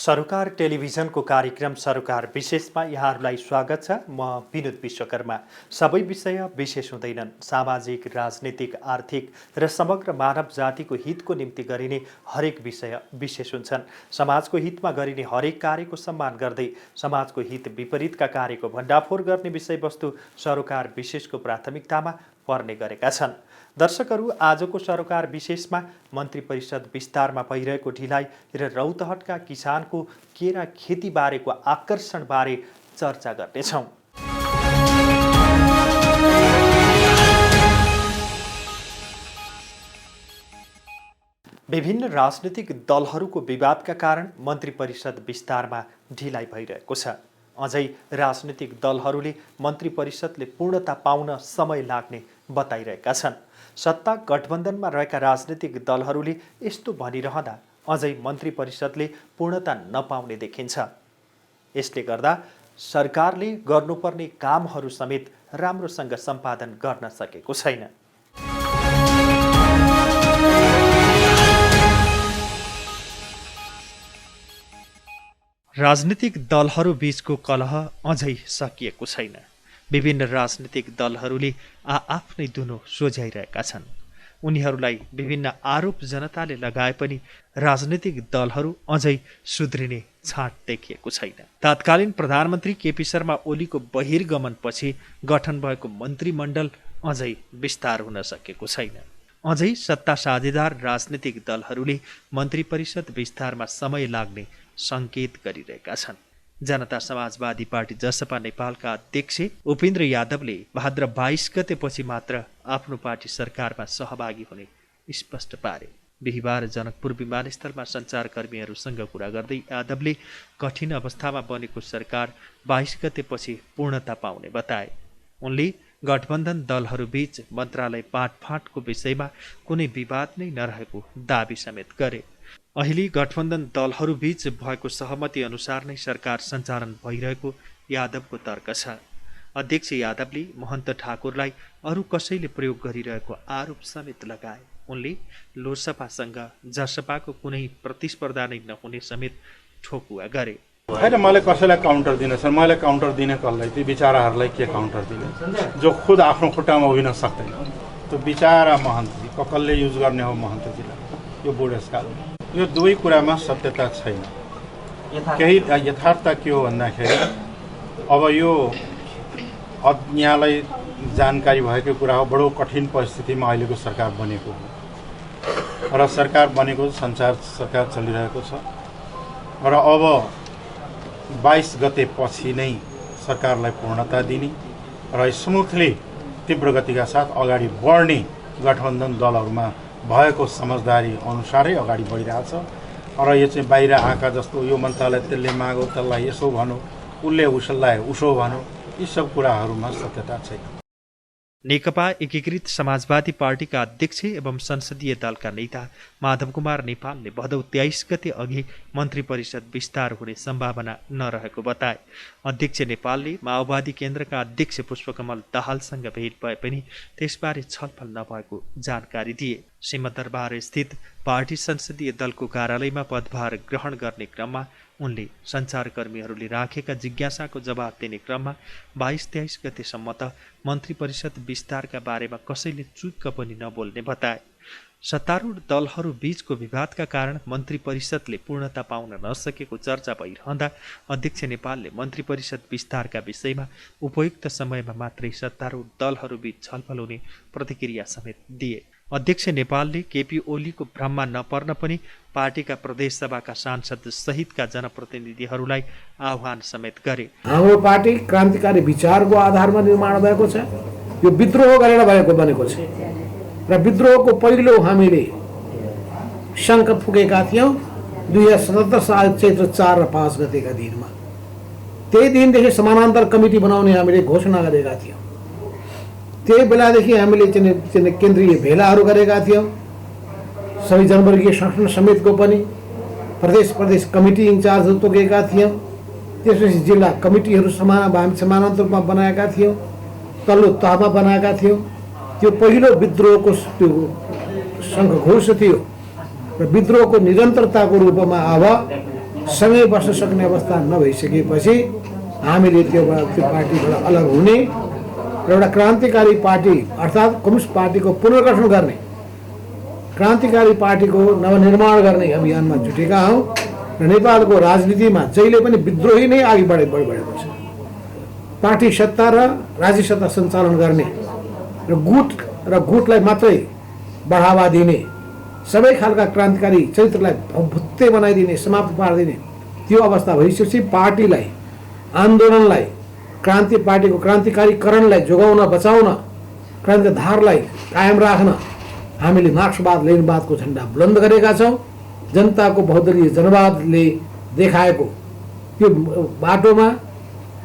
सरोकार टेलिभिजनको कार्यक्रम सरोकार विशेषमा यहाँहरूलाई स्वागत छ। म विनोद विश्वकर्मा। सबै विषय विशेष हुँदैनन्। सामाजिक, राजनीतिक, आर्थिक र समग्र मानव जातिको हितको निम्ति गरिने हरेक विषय विशेष हुन्छन्। समाजको हितमा गरिने हरेक कार्यको सम्मान गर्दै समाजको हित विपरीतका कार्यको भण्डाफोर गर्ने विषयवस्तु सरोकार विशेषको प्राथमिकतामा पर्ने गरेका छन्। दर्शकहरू, आजको सरोकार विशेषमा मन्त्री परिषद विस्तारमा भइरहेको ढिलाइ र रौतहटका किसानको केरा खेतीबारेको आकर्षणबारे चर्चा गर्नेछौँ। विभिन्न राजनीतिक दलहरूको विवादका कारण मन्त्री परिषद विस्तारमा ढिलाइ भइरहेको छ। अझै राजनीतिक दलहरूले मन्त्री परिषदले पूर्णता पाउन समय लाग्ने बताइरहेका छन्। सत्ता गठबन्धनमा रहेका राजनीतिक दलहरूले यस्तो भनिरहँदा अझै मन्त्री परिषदले पूर्णता नपाउने देखिन्छ। यसले गर्दा सरकारले गर्नुपर्ने कामहरू समेत राम्रोसँग सम्पादन गर्न सकेको छैन। राजनीतिक दलहरू बीचको कलह अझै सकिएको छैन। विभिन्न राजनीतिक दलहरूले आफ्नै दुनो सोझ्याइरहेका छन्। उनीहरूलाई विभिन्न आरोप जनताले लगाए पनि राजनीतिक दलहरू अझै सुध्रिने छाँट देखिएको छैन। तत्कालीन प्रधानमन्त्री केपी शर्मा ओलीको बहिर्गमनपछि गठन भएको मन्त्रीमण्डल अझै विस्तार हुन सकेको छैन। अझै सत्ता साझेदार राजनीतिक दलहरूले मन्त्री परिषद विस्तारमा समय लाग्ने सङ्केत गरिरहेका छन्। जनता समाजवादी पार्टी जसपा नेपालका अध्यक्ष उपेन्द्र यादवले भाद्र 22 गतेपछि मात्र आफ्नो पार्टी सरकारमा सहभागी हुने स्पष्ट पारे। बिहिबार जनकपुर विमानस्थलमा सञ्चारकर्मीहरूसँग कुरा गर्दै यादवले कठिन अवस्थामा बनेको सरकार 22 गतेपछि पूर्णता पाउने बताए। उनले गठबन्धन दलहरूबीच मन्त्रालय बाँडफाँडको विषयमा कुनै विवाद नै नरहेको दाबी समेत गरे। अहिले गठबन्धन दलहरूबीच भएको सहमति अनुसार नै सरकार सञ्चालन भइरहेको यादवको तर्क छ। अध्यक्ष यादवले महन्त ठाकुरलाई अरू कसैले प्रयोग गरिरहेको आरोप समेत लगाए। उनले लोकसभासँग जसपाको कुनै प्रतिस्पर्धा नै नहुने समेत ठोकुवा गरे। होइन, मैले कसैलाई काउन्टर दिन सर, मैले काउन्टर दिने कसलाई, ती बिचाराहरूलाई के काउन्टर दिने जो खुद आफ्नो खुट्टामा उभिन सक्दैन। त्यो बिचारा महन्तजी कसले युज गर्ने हो महन्तजीलाई यो बुढेसकाल। यो दुवै कुरामा सत्यता छैन। केही यथार्थ के हो भन्दाखेरि अब यो यहाँलाई जानकारी भएको कुरा हो, बडो कठिन परिस्थितिमा अहिलेको सरकार बनेको हो र सरकार बनेको संसार सरकार चलिरहेको छ र अब 22 गते पछि नै सरकारलाई पूर्णता दिने र स्मुथली तीव्र गतिका साथ अगाडि बढ्ने गठबन्धन दलहरूमा भएको समझदारी अनुसारै अगाडि बढिरहेछ। र यो चाहिँ बाहिर आँखा जस्तो यो मन्त्रालय त्यसले मागो त्यसलाई यसो भनौँ, उसले उसलाई उसो भनौँ, यी सब कुराहरूमा सत्यता छैन। नेकपा एकीकृत समाजवादी पार्टीका अध्यक्ष एवं संसदीय दलका नेता माधव कुमार नेपालले भदौ 23 गते अघि मन्त्री परिषद विस्तार हुने सम्भावना नरहेको बताए। अध्यक्ष नेपालले माओवादी केन्द्रका अध्यक्ष पुष्पकमल दाहालसँग भेट भए पनि त्यसबारे छलफल नभएको जानकारी दिए। सिंहदरबार स्थित पार्टी संसदीय दलको कार्यालयमा पदभार ग्रहण गर्ने क्रममा उनले सञ्चारकर्मीहरूले राखेका जिज्ञासाको जवाब दिने क्रममा 22-23 गतेसम्म त मन्त्री परिषद विस्तारका बारेमा कसैले चुक्क पनि नबोल्ने बताए। सत्तारूढ दलहरू बीचको विवादका कारण मन्त्री परिषदले पूर्णता पाउन नसकेको चर्चा भइरहँदा अध्यक्ष नेपालले मन्त्री परिषद विस्तारका विषयमा उपयुक्त समयमा मात्रै सत्तारूढ दलहरूबीच छलफल हुने प्रतिक्रिया समेत दिए। अध्यक्ष नेपालले केपी ओलीको भ्रममा नपर्न पनि पार्टीका प्रदेश सभाका सांसद सहितका जनप्रतिनिधिहरूलाई आह्वान समेत गरे। हाम्रो पार्टी क्रान्तिकारी विचारको आधारमा निर्माण भएको छ। यो विद्रोह गरेर बनेको छ र विद्रोहको पहिलो हामीले शङ्ख फुकेका थियौँ 2077 साल चैत्र 4 र 5 गतेका दिनमा। त्यही दिनदेखि समानान्तर कमिटी बनाउने हामीले घोषणा गरेका थियौँ। त्यही बेलादेखि हामीले केन्द्रीय भेलाहरू गरेका थियौँ। सबै जनवर्गीय संगठन समेतको पनि प्रदेश कमिटी इन्चार्जहरू तोकेका थियौँ। त्यसपछि जिल्ला कमिटीहरू समानान्तर रूपमा बनाएका थियौँ। तल्लो तहमा बनाएका थियौँ। त्यो पहिलो विद्रोहको त्यो शङ्खघोष थियो र विद्रोहको निरन्तरताको रूपमा अब सँगै बस्न सक्ने अवस्था नभइसकेपछि हामीले त्यो पार्टीबाट अलग हुने र एउटा क्रान्तिकारी पार्टी अर्थात् कम्युनिस्ट पार्टीको पुनर्गठन गर्ने, क्रान्तिकारी पार्टीको नवनिर्माण गर्ने अभियानमा जुटेका हौँ र नेपालको राजनीतिमा जहिले पनि विद्रोही नै अघि बढेको छ। पार्टी सत्ता र राज्य सत्ता सञ्चालन गर्ने र गुटलाई मात्रै बढावा दिने, सबै खालका क्रान्तिकारी चरित्रलाई भुत्ते बनाइदिने, समाप्त पारिदिने त्यो अवस्था भइसकेपछि पार्टीलाई, आन्दोलनलाई, पार्टीको क्रान्तिकारीकरणलाई जोगाउन, बचाउन, क्रान्तिक धारलाई कायम राख्न हामीले मार्क्सवाद लेनिनवादको झन्डा बुलन्द गरेका छौँ। जनताको बहुदलीय जनवादले देखाएको त्यो बाटोमा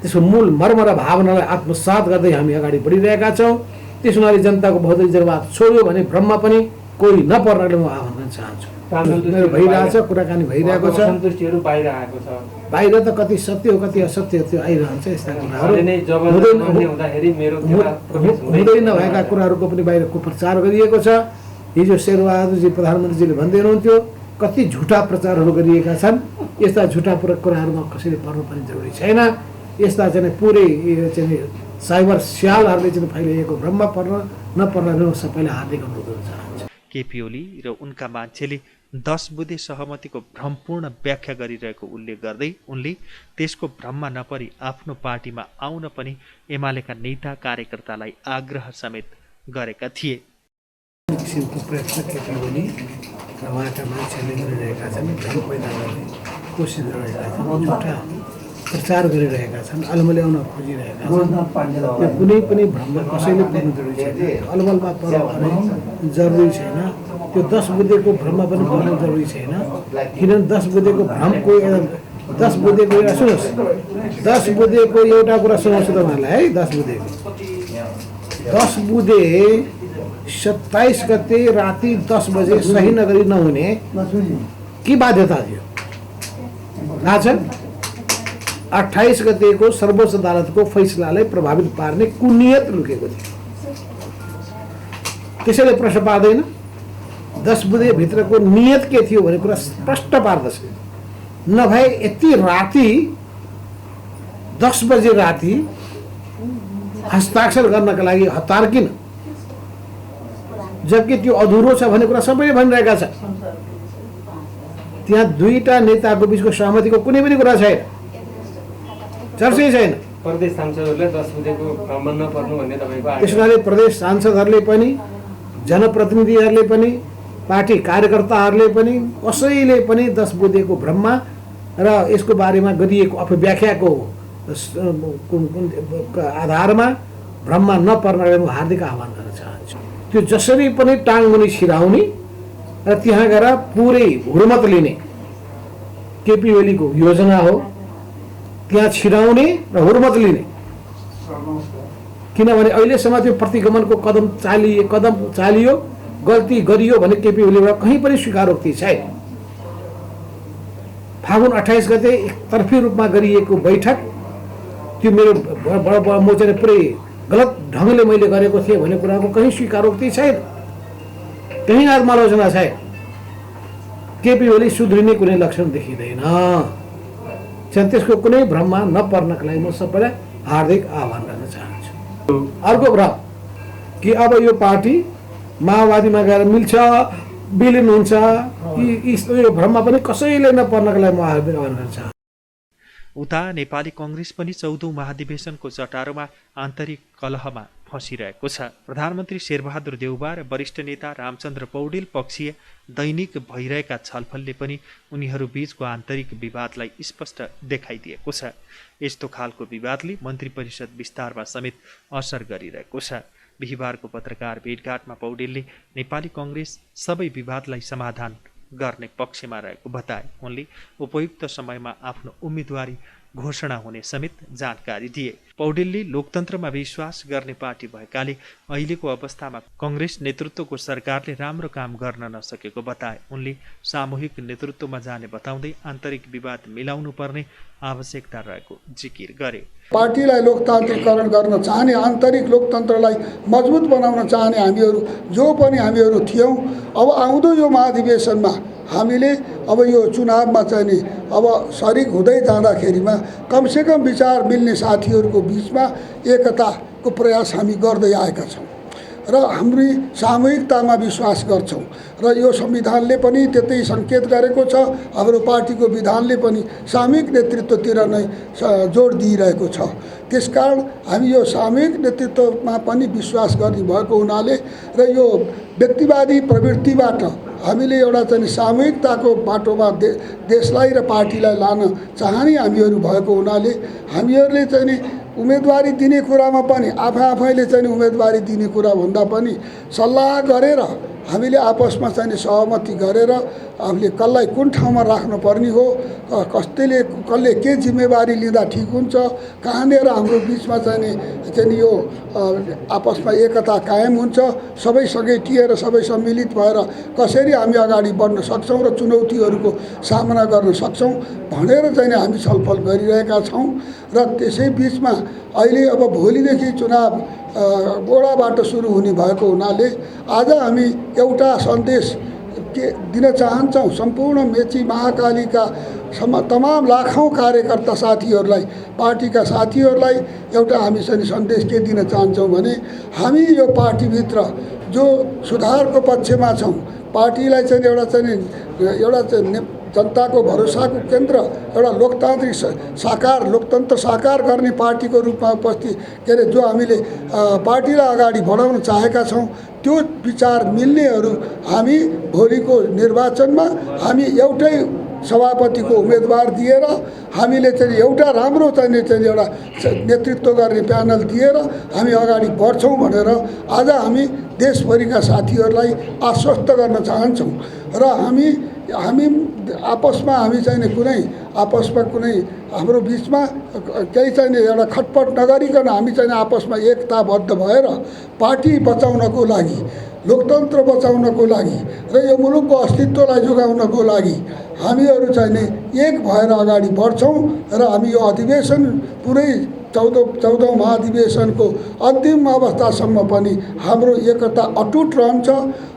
त्यसको मूल मर्म र भावनालाई आत्मसात गर्दै हामी अगाडि बढिरहेका छौँ। त्यस हुनाले जनताको बहुदलीय जनवाद छोड्यो भने भ्रममा पनि कोही नपर्नले म आह्वान गर्न चाहन्छु। मेरो भइरहेछ, कुराकानी भइरहेको छ, बाहिर त कति सत्य हो कति असत्य त्यो आइरहन्छ। यस्ता कुराहरू हुँदै नभएका कुराहरूको पनि बाहिरको प्रचार गरिएको छ। हिजो शेरबहादुरजी प्रधानमन्त्रीजीले भन्दै हुनुहुन्थ्यो कति झुटा प्रचारहरू गरिएका छन्। यस्ता झुटा कुराहरूमा कसैले पर्नु पनि जरुरी छैन। यस्ता चाहिँ पुरै चाहिँ साइबर स्यालहरूले चाहिँ फैलिएको भ्रममा पर्न नपर्न सबैलाई हार्दिक अनुरोध गर्न चाहन्छु। केपी ओली र उनका मान्छेले 10 बुँदे सहमतिको भ्रमपूर्ण व्याख्या गरिरहेको उल्लेख गर्दै उनले त्यसको भ्रममा नपरी आफ्नो पार्टीमा आउन पनि एमालेका नेता कार्यकर्तालाई आग्रह समेत गरेका थिए। किसिमको प्रयत्न केपी ओली र उहाँका मान्छेले गरिरहेका छन्, भ्रम पैदा गर्ने कोसिस गरिरहेका छन्, झुटा प्रचार गरिरहेका छन्, अलमल्याउन खोजिरहेका छन्। त्यो कुनै पनि भ्रममा कसैले पर्नु जरुरी छैन, अलमलमा पर्नु भने जरुरी छैन। त्यो 10 बुँदेको भ्रममा पनि पर्नु जरुरी छैन। किनभने 10 बुँदेको भ्रमको 10 बुँदेको एउटा सुन्नुहोस्, 10 बुँदेको एउटा कुरा सुनाउँछु तपाईँहरूलाई है। 10 बुँदे 27 गते राति 10 बजे सही नगरी नहुने के बाध्यता थियो थाहा छ? 28 गतेको सर्वोच्च अदालतको फैसलालाई प्रभावित पार्ने कुनियत लुकेको थियो। त्यसैले प्रश्न पार्दैन 10 बुँदे भित्रको नियत के थियो भन्ने कुरा स्पष्ट पार्दछ। नभए यति राति 10 बजे राति हस्ताक्षर गर्नका लागि हतार किन? जबकि त्यो अधुरो छ भन्ने कुरा सबैले भनिरहेका छ। त्यहाँ दुईटा नेताको बीचको सहमतिको कुनै पनि कुरा छैन, चर्चै छैन। प्रदेश सांसदहरूले 10 बुँदेको भ्रममा नपर्नु भन्ने तपाईको आग्रह। त्यसैले प्रदेश सांसदहरूले पनि, जनप्रतिनिधिहरूले पनि, पार्टी कार्यकर्ताहरूले पनि, कसैले पनि 10 बुँदेको भ्रममा र यसको बारेमा गरिएको अपव्याख्याको आधारमा भ्रममा नपर्नलाई म हार्दिक आह्वान गर्न चाहन्छु। त्यो जसरी पनि टाङमुनि छिराउने र त्यहाँ गएर पुरै हुर्मत लिने केपी ओलीको योजना हो। त्यहाँ छिराउने र हुर्मत लिने, किनभने अहिलेसम्म त्यो प्रतिगमनको कदम चालियो, गल्ती गरियो भने केपी ओलीबाट कहीँ पनि स्वीकारोक्ति छैन। फागुन 28 गते एकतर्फी रूपमा गरिएको बैठक त्यो मेरो म चाहिँ पुरै गलत ढङ्गले मैले गरेको थिएँ भन्ने कुराको कहीँ स्वीकारोक्ति छैन, कहीँ आत्मालोचना छैन। केपी ओली सुध्रिने कुनै लक्षण देखिँदैन। त्यसको कुनै भ्रममा नपर्नका लागि म सबैलाई हार्दिक आह्वान गर्न चाहन्छु। अर्को भ्रम कि अब यो पार्टी माओवादीमा गएर मिल्छ, विलिन हुन्छ, यो भ्रममा पनि कसैले नपर्नका लागि म हार्दिक आह्वान गर्न चाहन्छु। उता नेपाली कांग्रेस पनि 14औं महाधिवेशनको चटारोमा आन्तरिक कलहमा फँसिरहेको छ। प्रधानमन्त्री शेरबहादुर देउबा र वरिष्ठ नेता रामचन्द्र पौडेल पक्षीय दैनिक भइरहेका छलफलले पनि उनीहरू बीचको आन्तरिक विवादलाई स्पष्ट देखाइदिएको छ। यस्तो खालको विवादले मन्त्री परिषद विस्तारमा समेत असर गरिरहेको छ। बिहिबारको पत्रकार भेटघाटमा पौडेलले नेपाली कांग्रेस सबै विवादलाई समाधान गर्ने पक्षमा रहेको बताए। उनले उपयुक्त समयमा आफ्नो उम्मेदवारी घोषणा हुने समेत जानकारी दिए। पौडेलले लोकतन्त्रमा विश्वास गर्ने पार्टी भएकाले अहिलेको अवस्थामा कांग्रेस नेतृत्वको सरकारले राम्रो काम गर्न नसकेको बताए। उनले सामूहिक नेतृत्वमा जाने बताउँदै आन्तरिक विवाद मिलाउनु पर्ने आवश्यकता रहेको जिकिर गरे। पार्टीलाई लोकतान्त्रिकरण गर्न चाहने, आन्तरिक लोकतन्त्रलाई मजबुत बनाउन चाहने हामीहरू जो पनि हामीहरू थियौँ, अब आउँदो यो महाधिवेशनमा हामीले अब यो चुनावमा चाहिँ नि अब सरिक हुँदै जाँदाखेरिमा कमसेकम विचार मिल्ने साथीहरूको बिचमा एकताको प्रयास हामी गर्दै आएका छौँ र हाम्रो सामूहिकतामा विश्वास गर्छौँ र यो संविधानले पनि त्यतै सङ्केत गरेको छ। हाम्रो पार्टीको विधानले पनि सामूहिक नेतृत्वतिर नै जोड दिइरहेको छ। त्यसकारण हामी यो सामूहिक नेतृत्वमा पनि विश्वास गर्ने भएको हुनाले र यो व्यक्तिवादी प्रवृत्तिबाट हामीले एउटा चाहिँ सामूहिकताको बाटोमा देशलाई र पार्टीलाई लान चाहने हामीहरू भएको हुनाले हामीहरूले चाहिँ उम्मेदवारी दिने कुरामा पनि आफैले चाहिँ उम्मेदवारी दिने कुरा भन्दा पनि सल्लाह गरेर हामीले आपसमा चाहिँ सहमति गरेर हामीले कसलाई कुन ठाउँमा राख्नुपर्ने हो, कसले के जिम्मेवारी लिँदा ठिक हुन्छ, कहाँनिर हाम्रो बिचमा चाहिँ यो आपसमा एकता कायम हुन्छ, सबै समेटिएर सबै सम्मिलित भएर कसरी हामी अगाडि बढ्न सक्छौँ र चुनौतीहरूको सामना गर्न सक्छौँ भनेर चाहिँ हामी छलफल गरिरहेका छौँ। र त्यसै बिचमा अहिले अब भोलिदेखि चुनाव वडाबाट सुरु हुने भएको हुनाले आज हामी एउटा सन्देश के दिन चाहन्छौँ सम्पूर्ण मेची महाकालीका तमाम लाखौँ कार्यकर्ता साथीहरूलाई, पार्टीका साथीहरूलाई एउटा हामी चाहिँ सन्देश के दिन चाहन्छौँ भने हामी यो पार्टीभित्र जो सुधारको पक्षमा छौँ, पार्टीलाई चाहिँ एउटा जनताको भरोसाको केन्द्र, एउटा लोकतान्त्रिक लोकतन्त्र साकार गर्ने पार्टीको रूपमा उपस्थित के अरे जो हामीले पार्टीलाई अगाडि बढाउन चाहेका छौँ त्यो विचार मिल्नेहरू हामी भोलिको निर्वाचनमा हामी एउटै सभापतिको उम्मेदवार दिएर हामीले चाहिँ एउटा राम्रो चाहिँ एउटा नेतृत्व गर्ने प्यानल दिएर हामी अगाडि बढ्छौँ भनेर आज हामी देशभरिका साथीहरूलाई आश्वस्त गर्न चाहन्छौँ। र हामी आपसमा हामी चाहिँ कुनै हाम्रो बिचमा केही चाहिँ एउटा खटपट नगरिकन हामी चाहिँ आपसमा एकताबद्ध भएर पार्टी बचाउनको लागि, लोकतन्त्र बचाउनको लागि र यो मुलुकको अस्तित्वलाई जोगाउनको लागि हामीहरू चाहिँ एक भएर अगाडि बढ्छौँ र हामी यो अधिवेशन पुरै 14औं महाधिवेशनको अन्तिम अवस्थासम्म पनि हाम्रो एकता अटुट रहन्छ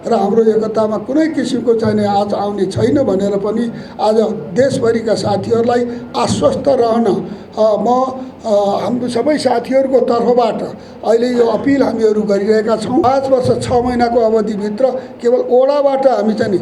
र हाम्रो एकतामा कुनै किसिमको चाहिँ आज आउने छैन भनेर पनि आज देशभरिका साथीहरूलाई आश्वस्त रहन हाम्रो सबै साथीहरूको तर्फबाट अहिले यो अपिल हामीहरू गरिरहेका छौँ। 5 वर्ष 6 महिनाको अवधिभित्र केवल ओडाबाट हामी चाहिँ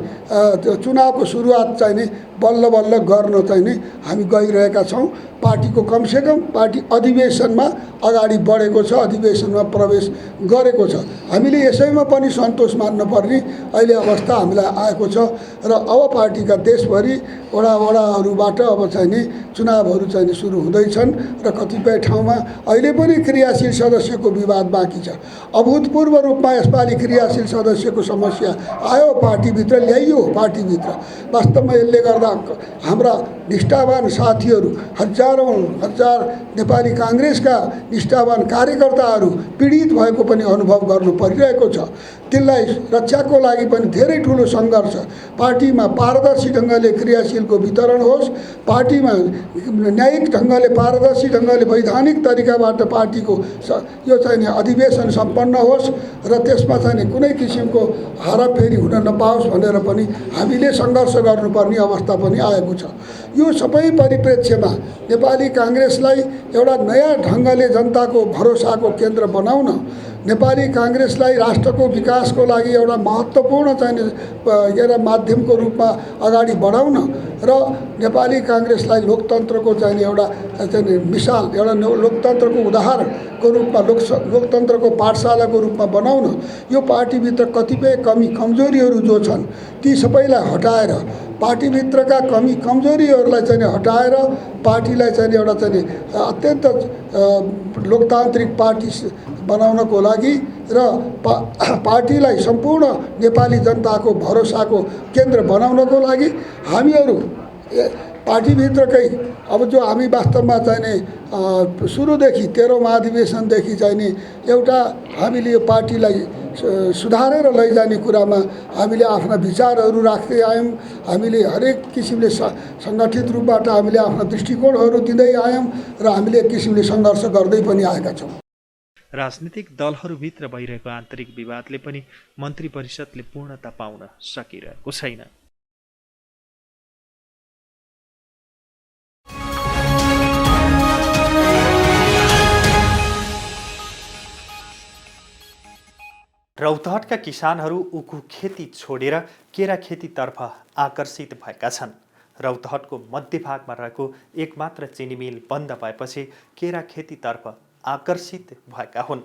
चुनावको सुरुवात चाहिँ बल्ल बल्ल गर्न चाहिँ हामी गइरहेका छौँ। पार्टीको कमसेकम पार्टी अधिवेशनमा अगाडि बढेको छ, अधिवेशनमा प्रवेश गरेको छ। हामीले यसैमा पनि सन्तोष मान्न पर्ने अहिले अवस्था हामीलाई आएको छ र अब पार्टीका देशभरि वडाहरूबाट अब चाहिँ चुनावहरू चाहिँ सुरु हुँदैछन् र कतिपय ठाउँमा अहिले पनि क्रियाशील सदस्यको विवाद बाँकी छ। अभूतपूर्व रूपमा यसपालि क्रियाशील सदस्यको समस्या आयो, पार्टीभित्र ल्याइयो। पार्टीभित्र वास्तवमा यसले गर्दा हाम्रा निष्ठावान साथीहरू हजार नेपाली काङ्ग्रेसका निष्ठावान कार्यकर्ताहरू पीडित भएको पनि अनुभव गर्नु परिरहेको छ। त्यसलाई रक्षाको लागि पनि धेरै ठुलो सङ्घर्ष, पार्टीमा पारदर्शी ढङ्गले क्रियाशीलको वितरण होस्, पार्टीमा न्यायिक ढङ्गले पारदर्शी ढङ्गले वैधानिक तरिकाबाट पार्टीको यो चाहिँ अधिवेशन सम्पन्न होस् र त्यसमा चाहिँ कुनै किसिमको हाराफेरी हुन नपाओस् भनेर पनि हामीले सङ्घर्ष गर्नुपर्ने अवस्था पनि आएको छ। यो सबै परिप्रेक्ष्यमा नेपाली काङ्ग्रेसलाई एउटा नयाँ ढङ्गले जनताको भरोसाको केन्द्र बनाउन, नेपाली काङ्ग्रेसलाई राष्ट्रको विकासको लागि एउटा महत्त्वपूर्ण चाहिँ एउटा माध्यमको रूपमा अगाडि बढाउन र नेपाली काङ्ग्रेसलाई लोकतन्त्रको चाहिँ एउटा चाहिँ मिसाल, एउटा लोकतन्त्रको उदाहरणको रूपमा लोकतन्त्रको पाठशालाको रूपमा बनाउन यो पार्टीभित्र कतिपय कमी कमजोरीहरू जो छन् ती सबैलाई हटाएर पार्टीभित्रका कमी कमजोरीहरूलाई चाहिँ हटाएर पार्टीलाई चाहिँ एउटा चाहिँ अत्यन्त लोकतान्त्रिक पार्टी बनाउनको लागि र पार्टीलाई सम्पूर्ण नेपाली जनताको भरोसाको केन्द्र बनाउनको लागि हामीहरू पार्टीभित्रकै अब जो हामी वास्तवमा चाहिँ सुरुदेखि 13औं महाधिवेशनदेखि चाहिँ एउटा हामीले यो पार्टीलाई सुधारेर लैजाने कुरामा हामीले आफ्ना विचारहरू राख्दै आयौँ। हामीले हरेक किसिमले सङ्गठित रूपबाट हामीले आफ्ना दृष्टिकोणहरू दिँदै आयौँ र हामीले एक किसिमले सङ्घर्ष गर्दै पनि आएका छौँ। राजनीतिक दलहरूभित्र भइरहेको आन्तरिक विवादले पनि मन्त्री परिषदले पूर्णता पाउन सकिरहेको छैन। रौतहटका किसानहरू उखु खेती छोडेर केरा खेतीतर्फ आकर्षित भएका छन्। रौतहटको मध्यभागमा रहेको एकमात्र चिनी मिल बन्द भएपछि केरा खेतीतर्फ आकर्षित भएका हुन्।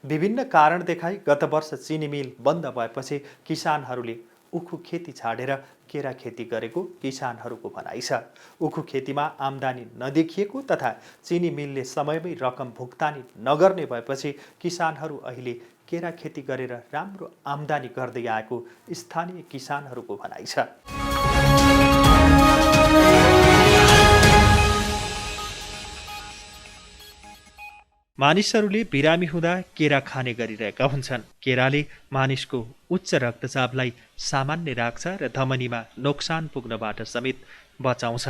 विभिन्न कारण देखाई गत वर्ष चिनी मिल बन्द भएपछि किसानहरूले उखु खेती छाडेर केरा खेती गरेको किसानहरूको भनाइ छ। उखु खेतीमा आम्दानी नदेखिएको तथा चिनी मिलले समयमै रकम भुक्तानी नगर्ने भएपछि किसानहरू अहिले केरा खेती गरेर राम्रो आम्दानी गर्दै आएको स्थानीय किसानहरूको भनाइ छ। मानिसहरूले बिरामी हुँदा केरा खाने गरिरहेका हुन्छन्। केराले मानिसको उच्च रक्तचापलाई सामान्य राख्छ र धमनीमा नोक्सान पुग्नबाट समेत बचाउँछ।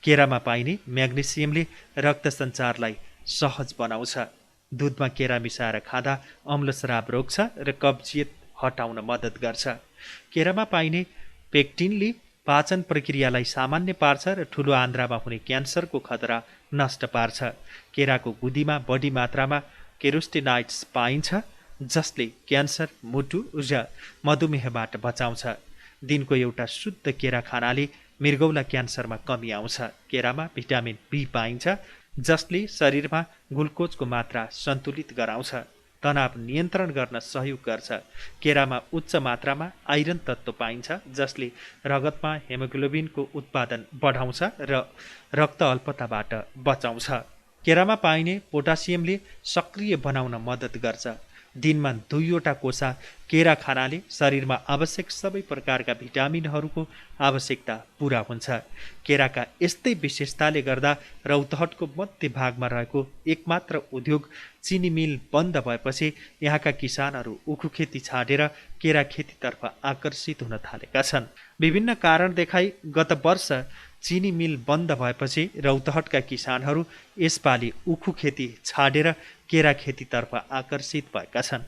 केरामा पाइने म्याग्नेसियमले रक्त सञ्चारलाई सहज बनाउँछ। दुधमा केरा मिसाएर खाँदा अम्लस्राव रोक्छ र कब्जियत हटाउन मद्दत गर्छ। केरामा पाइने पेक्टिनले पाचन प्रक्रियालाई सामान्य पार्छ र ठुलो आन्द्रामा हुने क्यान्सरको खतरा नष्ट पार्छ। केराको गुदीमा बढी मात्रामा केरोस्टेनाइड्स पाइन्छ, जसले क्यान्सर, मुटु र मधुमेहबाट बचाउँछ। दिनको एउटा शुद्ध केरा खानाले मृगौला क्यान्सरमा कमी आउँछ। केरामा भिटामिन बी पाइन्छ, जसले शरीरमा ग्लुकोजको मात्रा सन्तुलित गराउँछ, तनाव नियन्त्रण गर्न सहयोग गर्छ। केरामा उच्च मात्रामा आइरन तत्त्व पाइन्छ, जसले रगतमा हेमोग्लोबिनको उत्पादन बढाउँछ र रक्त अल्पताबाट बचाउँछ। केरामा पाइने पोटासियमले सक्रिय बनाउन मद्दत गर्छ। दिनमा 2वटा कोसा केरा खानाले शरीरमा आवश्यक सबै प्रकारका भिटामिनहरूको आवश्यकता पुरा हुन्छ। केराका यस्तै विशेषताले गर्दा रौतहटको मध्य भागमा रहेको एकमात्र उद्योग चिनी मिल बन्द भएपछि यहाँका किसानहरू उखु खेती छाडेर केरा खेतीतर्फ आकर्षित हुन थालेका छन्। विभिन्न कारण देखाई गत वर्ष चिनी मिल बन्द भएपछि रौतहटका किसानहरू यसपालि उखु खेती छाडेर केरा खेतीतर्फ आकर्षित भएका छन्।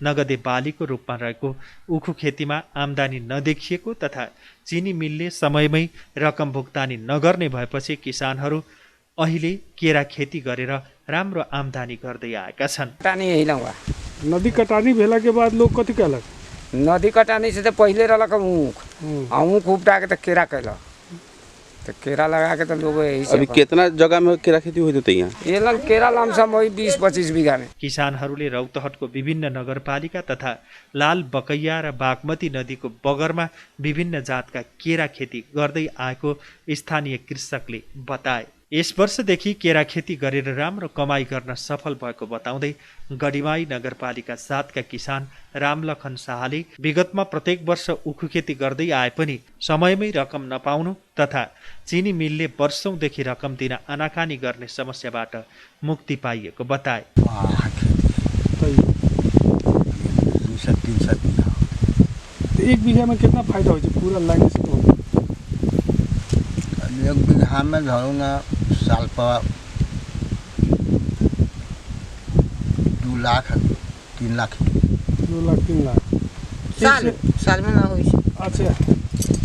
नगदे बालीको रूपमा रहेको उखु खेतीमा आम्दानी नदेखिएको तथा चिनी मिलले समयमै रकम भुक्तानी नगर्ने भएपछि किसानहरू अहिले केरा खेती गरेर राम्रो आम्दानी गर्दै आएका छन्। नदी कटानी भेला के बाद लोग कथी कैलक? नदी कटानी से तो पहले रहलक ऊख उपटा के तो केरा कैलक, तो केरा लगा के तो लोग अभी कितना जगह में केरा खेती हुई तो यहाँ ये केरा लमसम वही 20-25 बीघा में। किसानहरूले रौतहटको विभिन्न नगरपालिका तथा लाल बकैया र बागमती नदीको बगरमा विभिन्न जातका केरा खेती गर्दै आएको स्थानीय कृषकले बताए। यस वर्षदेखि केरा खेती गरेर राम्रो कमाई गर्न सफल भएको बताउँदै गढीमाई नगरपालिका 7का किसान रामलखन शाहले विगतमा प्रत्येक वर्ष उखु खेती गर्दै आए पनि समयमै रकम नपाउनु तथा चिनी मिलले वर्षौंदेखि रकम दिन आनाकानी गर्ने समस्याबाट मुक्ति पाइएको बताए। एक बीघा में कितना फायदा हो पूरा लाइन से? एक बीघा में धरो ना साल पर 2 लाख 3 लाख 2 लाख 3 लाख साल में ना हो। अच्छा,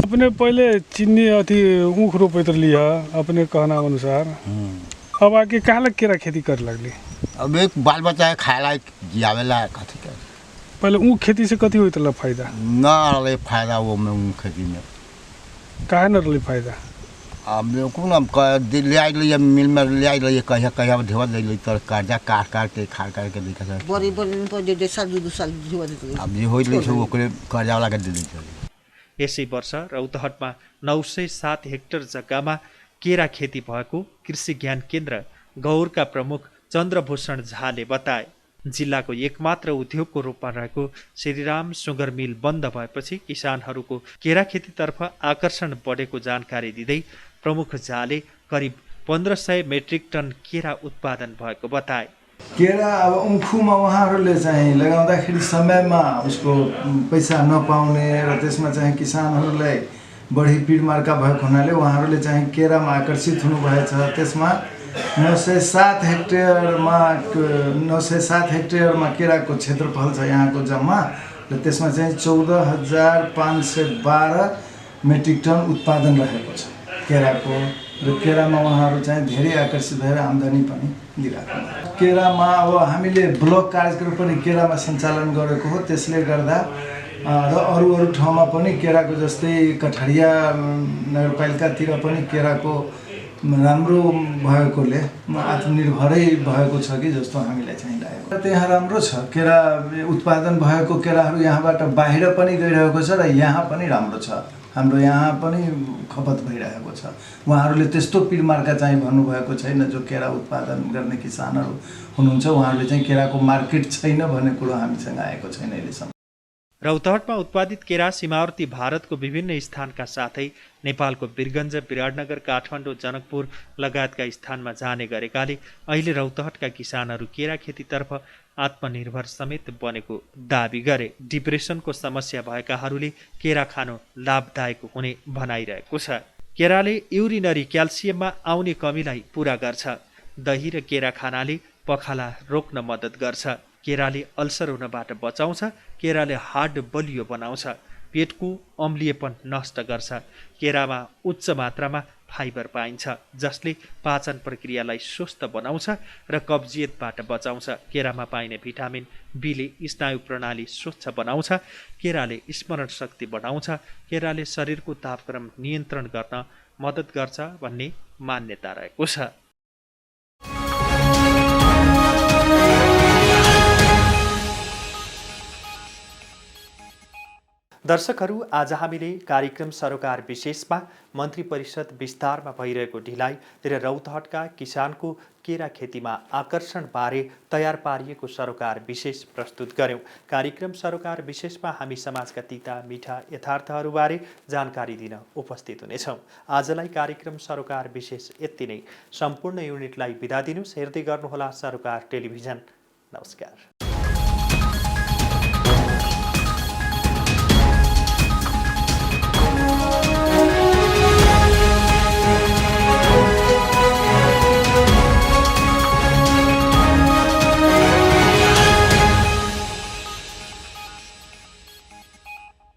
अपने पहले चीनी अथी ऊख रोपे तो लिया अपने कहना अनुसार, अब आके कहाँ लग केरा खेती कर लगली? अब एक बाल बच्चा खाएला जियावेला कथी कर। पहले ऊख खेती से कथी होई तो फायदा? ना रहे फायदा वो में ऊख खेती में। काहे न रही फायदा? अब को ना ले आई लिए मिल में ले आई लिए कहिया ढेवा ले ली तो कर्जा काट के खा के देखा सर बड़ी पर जो साल 2 साल ढेवा देते अब जे होई ले सो ओकरे कर्जा वाला के दे दी। यसै वर्ष रौतहटमा 907 हेक्टर जग्गामा केरा खेती भएको कृषि ज्ञान केन्द्र गौरका प्रमुख चन्द्रभूषण झाले बताए। जिल्लाको एकमात्र उद्योगको रूपमा रहेको श्रीराम सुगर मिल बन्द भएपछि किसानहरूको केरा खेतीतर्फ आकर्षण बढेको जानकारी दिँदै प्रमुख झाले करिब 1500 मेट्रिक टन केरा उत्पादन भएको बताए। केरा अब उखुमा उहाँहरूले चाहिँ लगाउँदाखेरि समयमा उसको पैसा नपाउने र त्यसमा चाहिँ किसानहरूलाई बढी पिडमार्का भएको हुनाले उहाँहरूले चाहिँ केरामा आकर्षित हुनुभएछ। त्यसमा 907 हेक्टेयरमा केराको क्षेत्रफल छ यहाँको जम्मा र त्यसमा चाहिँ 14,512 मेट्रिक टन उत्पादन रहेको छ केराको, र केरामा उहाँहरू चाहिँ धेरै आकर्षित भएर आम्दानी पनि दिइराख्नु। केरामा अब हामीले ब्लक कार्यक्रम पनि केरामा सञ्चालन गरेको हो, त्यसले गर्दा र अरू ठाउँमा पनि केराको जस्तै कठडिया नगरपालिकातिर पनि केराको राम्रो भएकोले आत्मनिर्भरै भएको छ कि जस्तो हामीलाई चाहिँ लागेको। त्यहाँ राम्रो छ, केरा उत्पादन भएको केराहरू यहाँबाट बाहिर पनि गइरहेको छ र यहाँ पनि राम्रो छ, हाम्रो यहाँ पनि खपत भइरहेको छ। उहाँहरूले त्यस्तो पिरमार्का चाहिँ भन्नुभएको छैन। जो केरा उत्पादन गर्ने किसानहरू हुनुहुन्छ उहाँहरूले चाहिँ केराको मार्केट छैन भन्ने कुरो हामीसँग आएको छैन अहिलेसम्म। रौतहटमा उत्पादित केरा सीमावर्ती भारतको विभिन्न स्थानका साथै नेपालको वीरगञ्ज, विराटनगर, काठमाडौँ, जनकपुर लगायतका स्थानमा जाने गरेकाले अहिले रौतहटका किसानहरू केरा खेतीतर्फ आत्मनिर्भर समेत बनेको दाबी गरे। डिप्रेसनको समस्या भएकाहरूले केरा खानु लाभदायक हुने भनाइरहेको छ। केराले युरिनरी क्याल्सियममा आउने कमीलाई पूरा गर्छ। दही र केरा खानाले पखाला रोक्न मद्दत गर्छ। केराले अल्सर हुनबाट बचाउँछ। केराले हाड बलियो बनाउँछ। पेटको अम्लीयपन नष्ट गर्छ। केरामा उच्च मात्रामा फाइबर पाइन्छ जसले पाचन प्रक्रियालाई स्वस्थ बनाउँछ र कब्जियतबाट बचाउँछ। केरामा पाइने भिटामिन बीले स्नायु प्रणाली स्वच्छ बनाउँछ। केराले स्मरण शक्ति बढाउँछ। केराले शरीरको तापक्रम नियन्त्रण गर्न मद्दत गर्छ भन्ने मान्यता रहेको छ। दर्शकहरू, आज हामीले कार्यक्रम सरोकार विशेषमा मन्त्री परिषद विस्तारमा भइरहेको ढिलाइ र रौतहटका किसानको केरा खेतीमा आकर्षण बारे तयार पारिएको सरोकार विशेष प्रस्तुत गर्यौं। कार्यक्रम सरोकार विशेषमा हामी समाजका तिता मिठा यथार्थहरूबारे जानकारी दिन उपस्थित हुनेछौँ। आजलाई कार्यक्रम सरोकार विशेष यति नै। सम्पूर्ण युनिटलाई बिदा दिनुस्। हेर्दै गर्नुहोला सरोकार टेलिभिजन। नमस्कार।